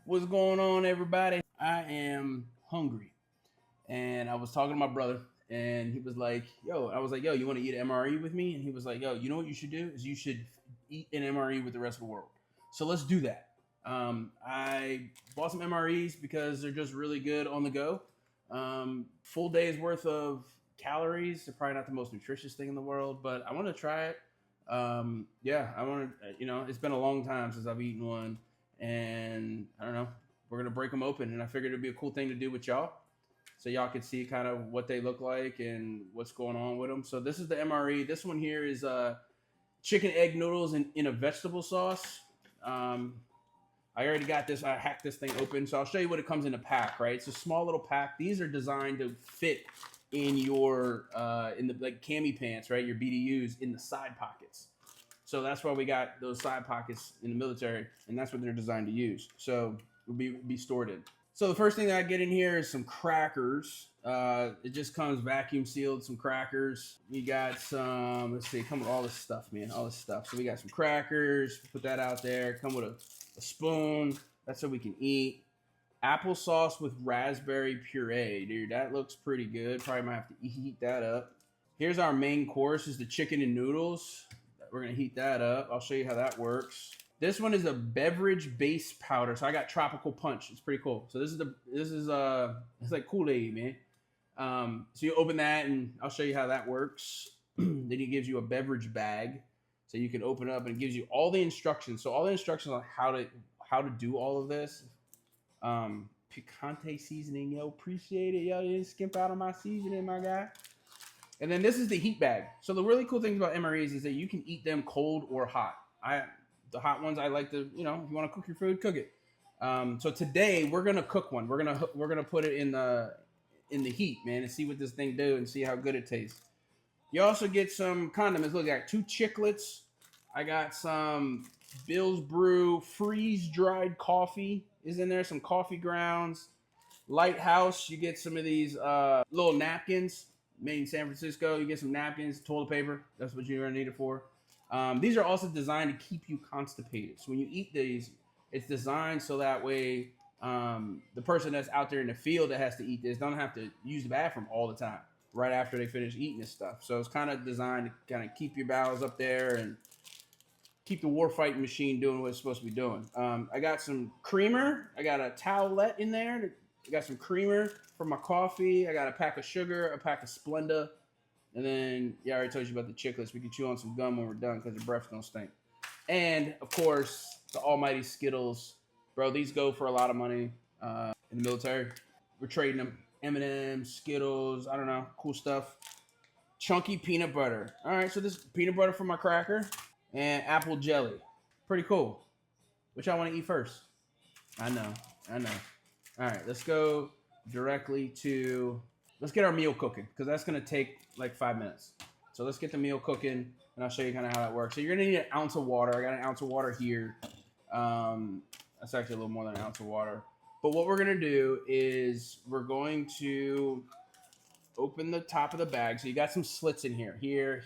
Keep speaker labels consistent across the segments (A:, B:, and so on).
A: What's going on, everybody? I am hungry, and I was talking to my brother, and he was like, "Yo," I was like, "Yo, you want to eat an MRE with me?" And he was like, "Yo, you know what you should do is you should eat an MRE with the rest of the world." So let's do that. I bought some MREs because they're just really good on the go. Full day's worth of calories. They're probably not the most nutritious thing in the world, but I want to try it. Yeah, I want to. It's been a long time since I've eaten one, and I don't know. We're gonna break them open, and I figured it'd be a cool thing to do with y'all, so y'all could see kind of what they look like and what's going on with them. So this is the MRE. This one here is chicken egg noodles in a vegetable sauce. Um, I already got this. I hacked this thing open, so I'll show you what it comes in a pack. Right, it's a small little pack. These are designed to fit in your in the like cami pants, right? Your BDUs in the side pockets. So that's why we got those side pockets in the military, and that's what they're designed to use. So it'll be stored in. So the first thing that I get in here is some crackers. It just comes vacuum sealed. Some crackers. We got some. Let's see. Come with all this stuff, man. All this stuff. So we got some crackers. Put that out there. Come with a spoon. That's so we can eat. Applesauce with raspberry puree, dude. That looks pretty good. Probably might have to heat that up. Here's our main course: is the chicken and noodles. We're gonna heat that up. I'll show you how that works. This one is a beverage base powder. So I got tropical punch. It's pretty cool. So it's like Kool-Aid, man. So you open that and I'll show you how that works. Then he gives you a beverage bag. So you can open it up and it gives you all the instructions. So all the instructions on how to do all of this. Picante seasoning, yo, appreciate it. Yo, you didn't skimp out on my seasoning, my guy. And then this is the heat bag. So the really cool thing about MREs is that you can eat them cold or hot. The hot ones I like to, if you want to cook your food, cook it. So today we're gonna cook one. We're gonna put it in the heat, man, and see what this thing do and see how good it tastes. You also get some condiments. Look, I got 2 chiclets. I got some Bill's Brew freeze dried coffee is in there. Some coffee grounds. Lighthouse. You get some of these little napkins made in San Francisco. You get some napkins, toilet paper. That's what you're gonna need it for. These are also designed to keep you constipated. So when you eat these, it's designed so that way the person that's out there in the field that has to eat this don't have to use the bathroom all the time right after they finish eating this stuff. So it's kind of designed to kind of keep your bowels up there and keep the war fighting machine doing what it's supposed to be doing. I got some creamer. I got a towelette in there. I got some creamer for my coffee. I got a pack of sugar, a pack of Splenda. And then, yeah, I already told you about the chiclets. We can chew on some gum when we're done because your breath's going to stink. And, of course, the almighty Skittles. Bro, these go for a lot of money in the military. We're trading them. M&M's, Skittles, I don't know, cool stuff. Chunky peanut butter. All right, so this peanut butter for my cracker and apple jelly. Pretty cool. Which I want to eat first? I know. All right, let's go directly to... Let's get our meal cooking because that's going to take like 5 minutes. So let's get the meal cooking and I'll show you kind of how that works. So you're going to need an ounce of water. I got an ounce of water here. That's actually a little more than an ounce of water. But what we're going to do is we're going to open the top of the bag. So you got some slits in here,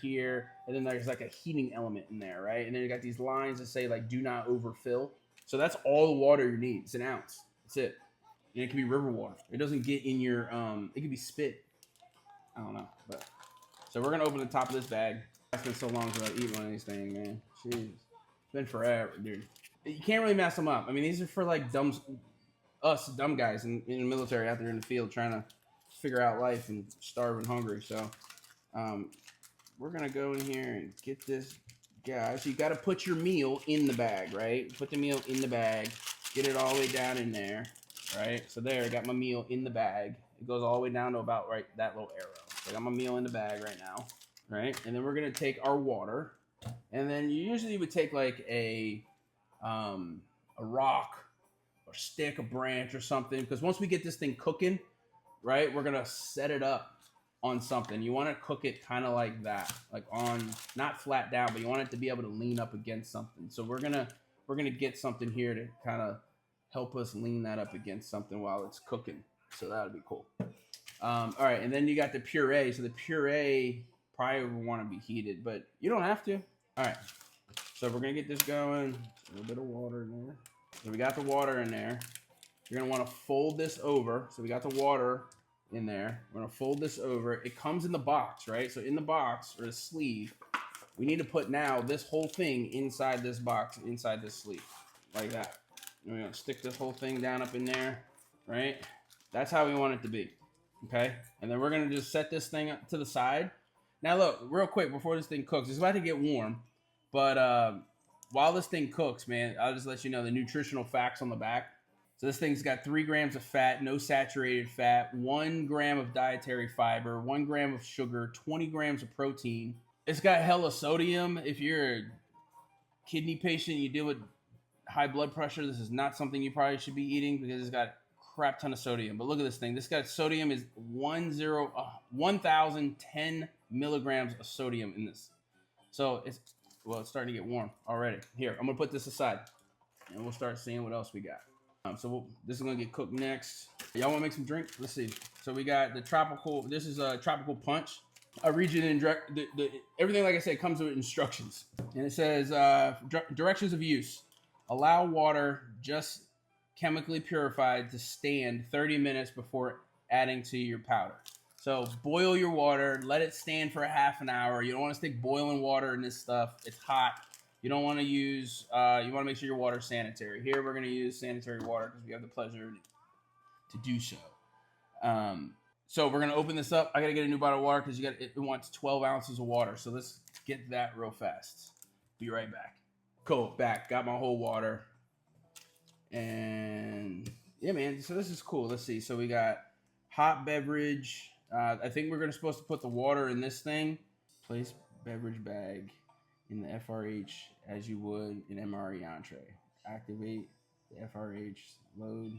A: here, and then there's like a heating element in there, right? And then you got these lines that say like do not overfill. So that's all the water you need. It's an ounce. That's it. And it can be river water. It doesn't get in your, it can be spit. I don't know. But so we're going to open the top of this bag. It's been so long since I've eaten one of these things, man. Jeez. It's been forever, dude. You can't really mess them up. I mean, these are for like us dumb guys in the military out there in the field trying to figure out life and starve and hungry. So we're going to go in here and get this guy. So you got to put your meal in the bag, right? Put the meal in the bag. Get it all the way down in there. Right, so there, I got my meal in the bag. It goes all the way down to about right that little arrow. So I got my meal in the bag right now, right? And then we're gonna take our water, and then you usually would take like a rock or stick, a branch or something, because once we get this thing cooking, right, we're gonna set it up on something. You want to cook it kind of like that, like on not flat down, but you want it to be able to lean up against something. So we're gonna get something here to kind of help us lean that up against something while it's cooking. So that'll be cool. All right, and then you got the puree. So the puree probably will want to be heated, but you don't have to. All right, so we're gonna get this going. A little bit of water in there. So we got the water in there. You're gonna want to fold this over. So we got the water in there. We're gonna fold this over. It comes in the box, right? So in the box or the sleeve, we need to put now this whole thing inside this box, inside this sleeve, like that. And we're gonna stick this whole thing down up in there, right? That's how we want it to be, okay? And then we're gonna just set this thing up to the side. Now look, real quick before this thing cooks, it's about to get warm, but while this thing cooks, man, I'll just let you know the nutritional facts on the back. So this thing's got 3 grams of fat, no saturated fat, 1 gram of dietary fiber, 1 gram of sugar, 20 grams of protein. It's got hella sodium. If you're a kidney patient, you deal with high blood pressure, this is not something you probably should be eating because it's got a crap ton of sodium. But look at this thing. This got sodium is 1,010 milligrams of sodium in this. So it's starting to get warm already. Here, I'm gonna put this aside and we'll start seeing what else we got. This is gonna get cooked next. Y'all wanna make some drink? Let's see. So we got the tropical, this is a tropical punch. I read you everything, like I said, comes with instructions. And it says, directions of use. Allow water just chemically purified to stand 30 minutes before adding to your powder. So boil your water, let it stand for a half an hour. You don't want to stick boiling water in this stuff. It's hot. You don't want to use, you want to make sure your water is sanitary. Here we're going to use sanitary water because we have the pleasure to do so. So we're going to open this up. I got to get a new bottle of water because it wants 12 ounces of water. So let's get that real fast. Be right back. Cool, back. Got my whole water. And yeah, man, so this is cool. Let's see. So we got hot beverage. I think we're supposed to put the water in this thing. Place beverage bag in the FRH as you would an MRE entree. Activate the FRH, load,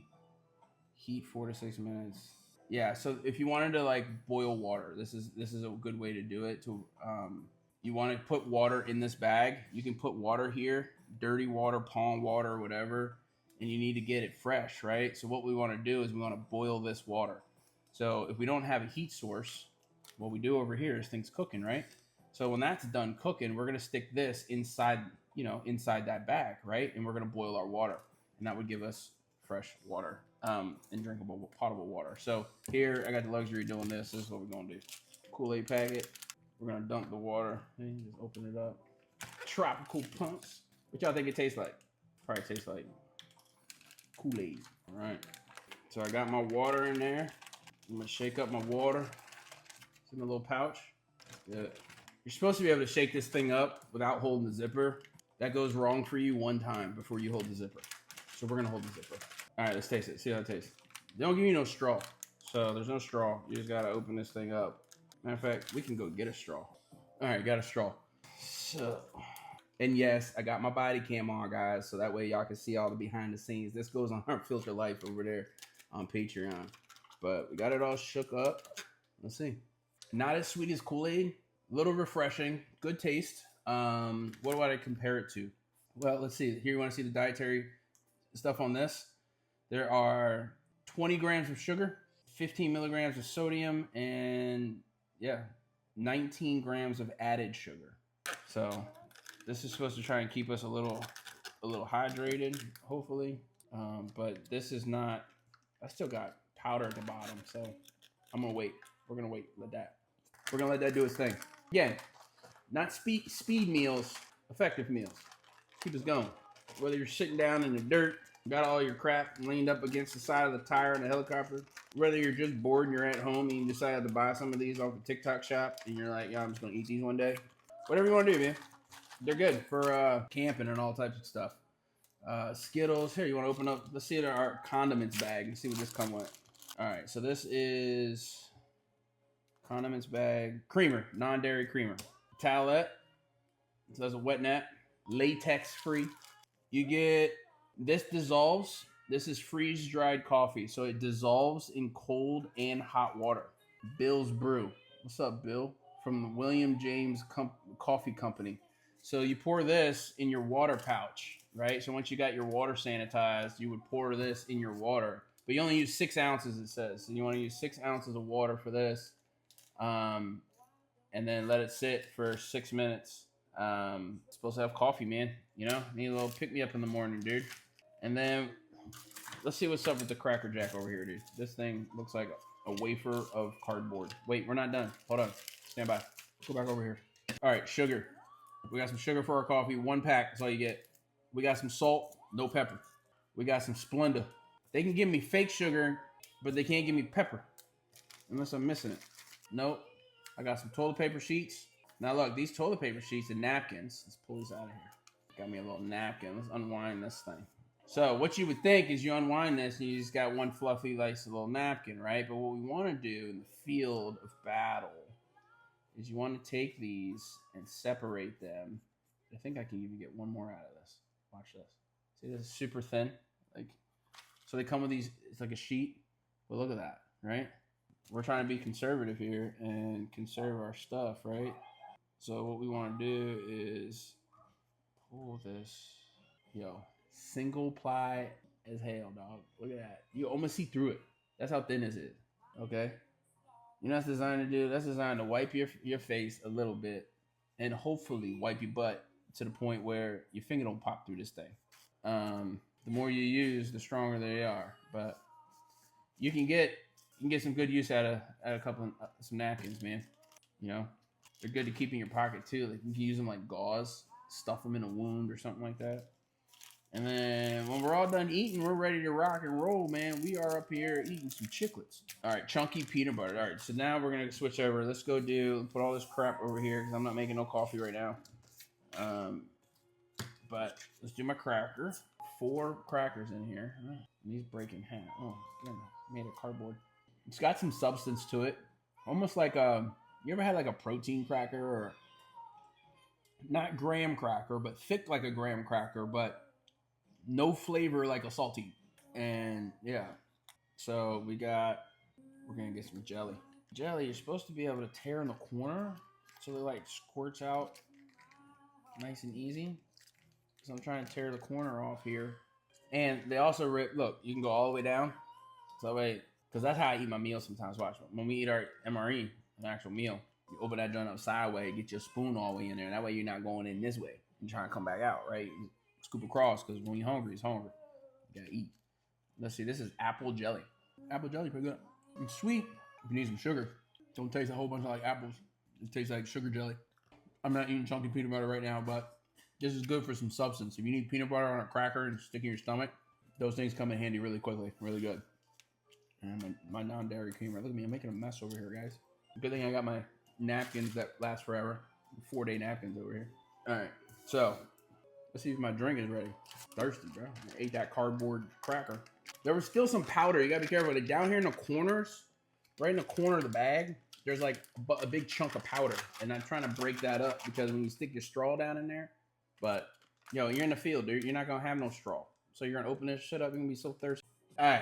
A: heat 4 to 6 minutes. Yeah, so if you wanted to like boil water, this is a good way to do it. You want to put water in this bag. You can put water here, dirty water, pond water, whatever, and you need to get it fresh, right? So what we want to do is we want to boil this water. So if we don't have a heat source, what we do over here is things cooking, right? So when that's done cooking, we're going to stick this inside that bag, right? And we're going to boil our water, and that would give us fresh water and drinkable, potable water. So here I got the luxury of doing this. This is what we're going to do. Kool-Aid packet. We're going to dunk the water. And just open it up. Tropical punch. What y'all think it tastes like? Probably tastes like Kool-Aid. All right. So I got my water in there. I'm going to shake up my water. It's in a little pouch. Good. You're supposed to be able to shake this thing up without holding the zipper. That goes wrong for you one time before you hold the zipper. So we're going to hold the zipper. All right, let's taste it. See how it tastes. They don't give you no straw. So there's no straw. You just got to open this thing up. Matter of fact, we can go get a straw. All right, got a straw. So, and yes, I got my body cam on, guys. So that way y'all can see all the behind the scenes. This goes on our Filter Life over there on Patreon. But we got it all shook up. Let's see. Not as sweet as Kool-Aid. A little refreshing. Good taste. What do I compare it to? Well, let's see. Here you want to see the dietary stuff on this. There are 20 grams of sugar, 15 milligrams of sodium, and 19 grams of added sugar. So this is supposed to try and keep us a little hydrated, hopefully. But this is not. I still got powder at the bottom, so I'm gonna wait. We're gonna wait. We're gonna let that do its thing. Again, not speed meals, effective meals. Keep us going. Whether you're sitting down in the dirt, got all your crap leaned up against the side of the tire in a helicopter, whether you're just bored and you're at home and you decided to buy some of these off the TikTok shop and you're like, yeah, I'm just gonna eat these one day. Whatever you want to do, man. They're good for camping and all types of stuff. Skittles. Here, you want to open up? Let's see our condiments bag and see what this comes with. All right, so this is condiments bag. Creamer, non-dairy creamer. Towelette. So that's a wet nap. Latex free. You get, this dissolves. This is freeze-dried coffee. So it dissolves in cold and hot water. Bill's Brew. What's up, Bill? From the William James Coffee Company. So you pour this in your water pouch, right? So once you got your water sanitized, you would pour this in your water. But you only use 6 ounces, it says. So you want to use 6 ounces of water for this. And then let it sit for 6 minutes. Supposed to have coffee, man. You know, need a little pick me up in the morning, dude. And then let's see what's up with the Cracker Jack over here, dude. This thing looks like a wafer of cardboard. Wait, we're not done. Hold on. Stand by. Go back over here. All right, sugar. We got some sugar for our coffee. 1 pack. That's all you get. We got some salt. No pepper. We got some Splenda. They can give me fake sugar, but they can't give me pepper. Unless I'm missing it. Nope. I got some toilet paper sheets. Now look, these toilet paper sheets and napkins. Let's pull these out of here. Got me a little napkin. Let's unwind this thing. So what you would think is you unwind this and you just got one fluffy, nice little napkin, right? But what we want to do in the field of battle is you want to take these and separate them. I think I can even get one more out of this. Watch this. See, this is super thin. Like, so they come with these, it's like a sheet. But look at that, right? We're trying to be conservative here and conserve our stuff, right? So what we want to do is pull this, yo, single ply as hell, dog. Look at that. You almost see through it. That's how thin this is, okay? You know what it's designed to do? That's designed to wipe your face a little bit and hopefully wipe your butt to the point where your finger don't pop through this thing. The more you use, the stronger they are. But you can get some good use out of some napkins, man. You know, they're good to keep in your pocket too. Like you can use them like gauze, stuff them in a wound or something like that. And then when we're all done eating, we're ready to rock and roll, man. We are up here eating some chiclets. All right, chunky peanut butter. All right, so now we're gonna switch over. Let's go put all this crap over here because I'm not making no coffee right now. But let's do my cracker. 4 crackers in here. Oh, these break in half. Oh, goodness. Made of cardboard. It's got some substance to it. Almost like you ever had like a protein cracker or not graham cracker, but thick like a graham cracker, but no flavor like a saltine. And yeah, so we're gonna get some jelly. Jelly, you're supposed to be able to tear in the corner so it like squirts out nice and easy. So I'm trying to tear the corner off here. And they also look, you can go all the way down. So that way, because that's how I eat my meal sometimes. Watch, when we eat our MRE, an actual meal, you open that joint up sideways, get your spoon all the way in there. That way you're not going in this way and trying to come back out, right? You scoop across, because when you're hungry, it's hungry. You gotta eat. Let's see, this is apple jelly. Apple jelly, pretty good. It's sweet. You need some sugar. Don't taste a whole bunch of like apples. It tastes like sugar jelly. I'm not eating chunky peanut butter right now, but this is good for some substance. If you need peanut butter on a cracker and stick in your stomach, those things come in handy really quickly. Really good. And my non-dairy creamer. Look at me, I'm making a mess over here, guys. Good thing I got my napkins that last forever. 4-day napkins over here. All right, so let's see if my drink is ready. Thirsty, bro. I ate that cardboard cracker. There was still some powder. You gotta be careful. Like down here in the corners, right in the corner of the bag, there's like a big chunk of powder. And I'm trying to break that up because when you stick your straw down in there, but yo, you're in the field, dude. You're not gonna have no straw. So you're gonna open this shit up. You're gonna be so thirsty. All right.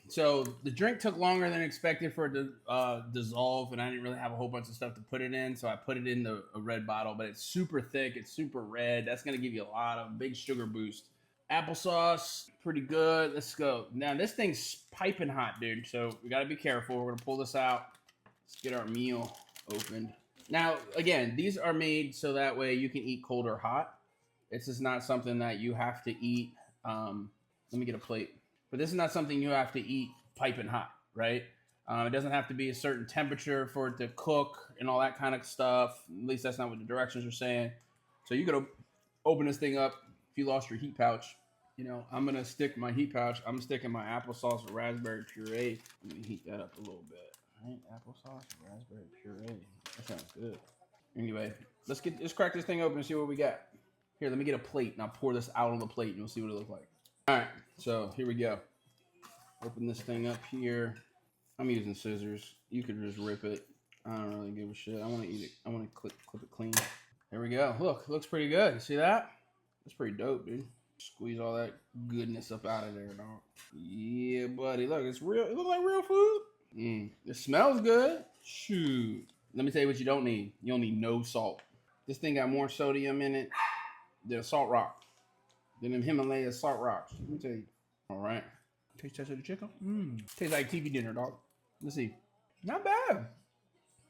A: So the drink took longer than expected for it to dissolve, and I didn't really have a whole bunch of stuff to put it in, so I put it in a red bottle, but it's super thick, it's super red. That's going to give you a lot of big sugar boost. Applesauce, pretty good. Let's go. Now, this thing's piping hot, dude, so we got to be careful. We're going to pull this out. Let's get our meal opened. Now, again, these are made so that way you can eat cold or hot. This is not something that you have to eat. Let me get a plate. But this is not something you have to eat piping hot, right? It doesn't have to be a certain temperature for it to cook and all that kind of stuff. At least that's not what the directions are saying. So you could open this thing up if you lost your heat pouch. You know, I'm going to stick my heat pouch. I'm sticking my applesauce with raspberry puree. I'm going to heat that up a little bit. All right, applesauce with raspberry puree. That sounds good. Anyway, let's crack this thing open and see what we got. Here, let me get a plate and I'll pour this out on the plate and you'll see what it looks like. All right, so here we go. Open this thing up here. I'm using scissors. You could just rip it. I don't really give a shit. I want to eat it. I want to clip it clean. There we go. Look, looks pretty good. You see that? That's pretty dope, dude. Squeeze all that goodness up out of there, dog. Yeah, buddy. Look, it's real. It looks like real food. It smells good. Shoot. Let me tell you what you don't need. You don't need no salt. This thing got more sodium in it than a salt rock. Than them Himalaya salt rocks. Let me tell you. All right. Taste test of the chicken. Tastes like TV dinner, dog. Let's see. Not bad. A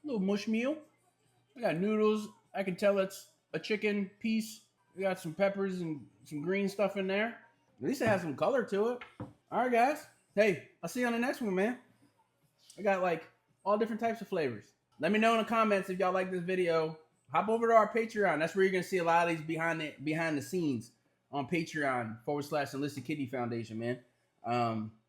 A: little mush meal. I got noodles. I can tell it's a chicken piece. We got some peppers and some green stuff in there. At least it has some color to it. All right, guys. Hey, I'll see you on the next one, man. I got like all different types of flavors. Let me know in the comments if y'all like this video. Hop over to our Patreon. That's where you're gonna see a lot of these behind the scenes on Patreon /Enlisted Kitty Foundation, man.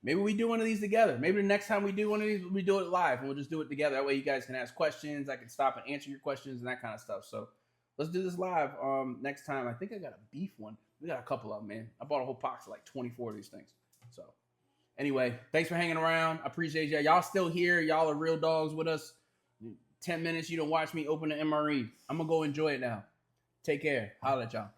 A: Maybe we do one of these together. Maybe the next time we do one of these, we do it live and we'll just do it together. That way you guys can ask questions. I can stop and answer your questions and that kind of stuff. So let's do this live next time. I think I got a beef one. We got a couple of them, man. I bought a whole box of like 24 of these things. So anyway, thanks for hanging around. I appreciate y'all. Y'all still here. Y'all are real dogs with us. 10 minutes, you don't watch me open the MRE. I'm going to go enjoy it now. Take care. Holla at y'all.